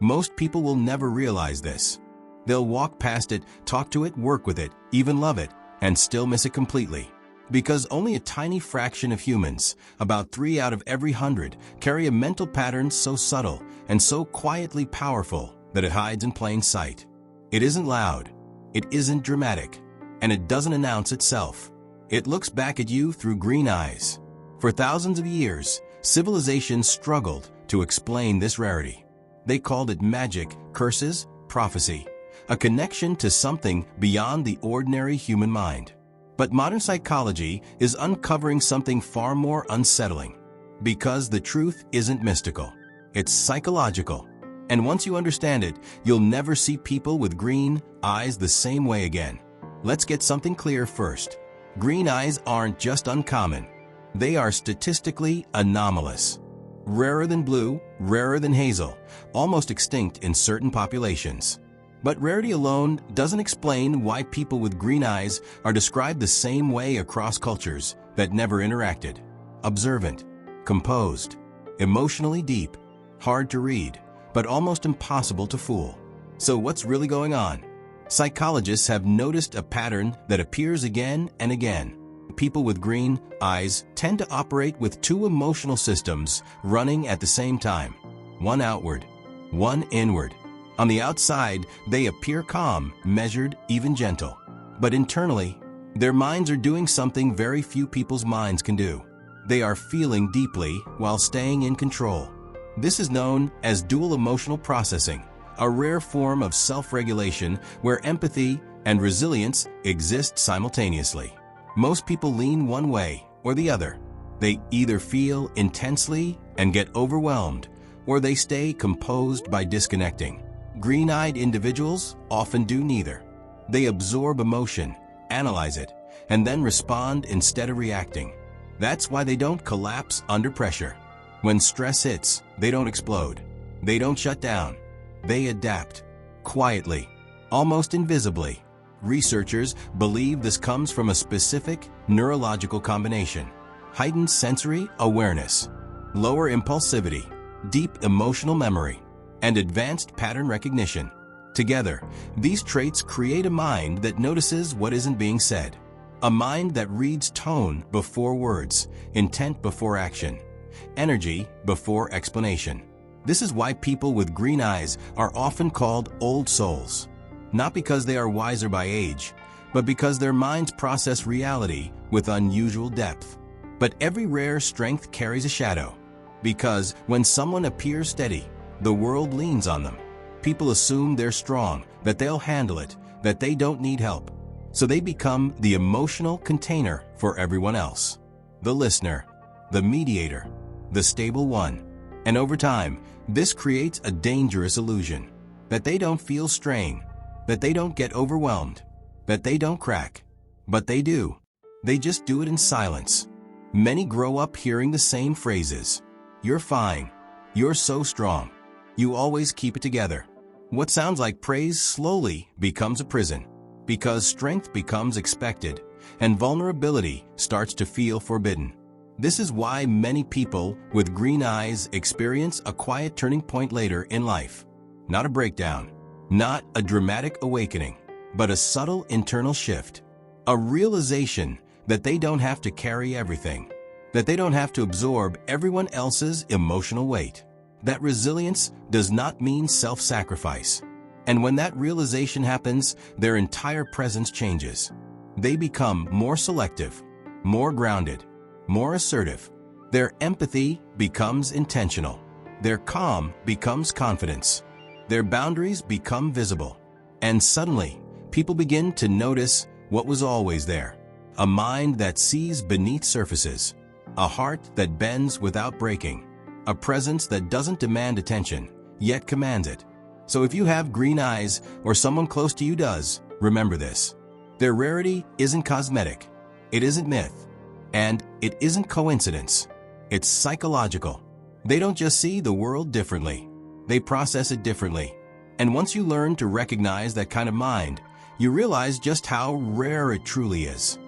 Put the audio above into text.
Most people will never realize this. They'll walk past it, talk to it, work with it, even love it, and still miss it completely. Because only a tiny fraction of humans, about 3 out of every 100, carry a mental pattern so subtle and so quietly powerful that it hides in plain sight. It isn't loud, it isn't dramatic, and it doesn't announce itself. It looks back at you through green eyes. For thousands of years, civilizations struggled to explain this rarity. They called it magic, curses, prophecy, a connection to something beyond the ordinary human mind. But modern psychology is uncovering something far more unsettling. Because the truth isn't mystical, it's psychological. And once you understand it, you'll never see people with green eyes the same way again. Let's get something clear first. Green eyes aren't just uncommon. They are statistically anomalous. Rarer than blue, rarer than hazel, almost extinct in certain populations. But rarity alone doesn't explain why people with green eyes are described the same way across cultures that never interacted. Observant, composed, emotionally deep, hard to read, but almost impossible to fool. So what's really going on? Psychologists have noticed a pattern that appears again and again. People with green eyes tend to operate with two emotional systems running at the same time. One outward, one inward. On the outside, they appear calm, measured, even gentle. But internally, their minds are doing something very few people's minds can do. They are feeling deeply while staying in control. This is known as dual emotional processing, a rare form of self-regulation where empathy and resilience exist simultaneously. Most people lean one way or the other. They either feel intensely and get overwhelmed, or they stay composed by disconnecting. Green-eyed individuals often do neither. They absorb emotion, analyze it, and then respond instead of reacting. That's why they don't collapse under pressure. When stress hits, they don't explode. They don't shut down. They adapt, quietly, almost invisibly. Researchers believe this comes from a specific neurological combination: heightened sensory awareness, lower impulsivity, deep emotional memory, and advanced pattern recognition. Together, these traits create a mind that notices what isn't being said. A mind that reads tone before words, intent before action, energy before explanation. This is why people with green eyes are often called old souls. Not because they are wiser by age, but because their minds process reality with unusual depth. But every rare strength carries a shadow. Because when someone appears steady, the world leans on them. People assume they're strong, that they'll handle it, that they don't need help. So they become the emotional container for everyone else. The listener, the mediator, the stable one. And over time, this creates a dangerous illusion. That they don't feel strain, that they don't get overwhelmed, that they don't crack. But they do. They just do it in silence. Many grow up hearing the same phrases. You're fine. You're so strong. You always keep it together. What sounds like praise slowly becomes a prison, because strength becomes expected and vulnerability starts to feel forbidden. This is why many people with green eyes experience a quiet turning point later in life. Not a breakdown, not a dramatic awakening, but a subtle internal shift. A realization that they don't have to carry everything, that they don't have to absorb everyone else's emotional weight. That resilience does not mean self-sacrifice. And when that realization happens, their entire presence changes. They become more selective, more grounded, more assertive. Their empathy becomes intentional. Their calm becomes confidence. Their boundaries become visible. And suddenly, people begin to notice what was always there. A mind that sees beneath surfaces. A heart that bends without breaking. A presence that doesn't demand attention, yet commands it. So if you have green eyes or someone close to you does, remember this. Their rarity isn't cosmetic. It isn't myth. And it isn't coincidence. It's psychological. They don't just see the world differently. They process it differently. And once you learn to recognize that kind of mind, you realize just how rare it truly is.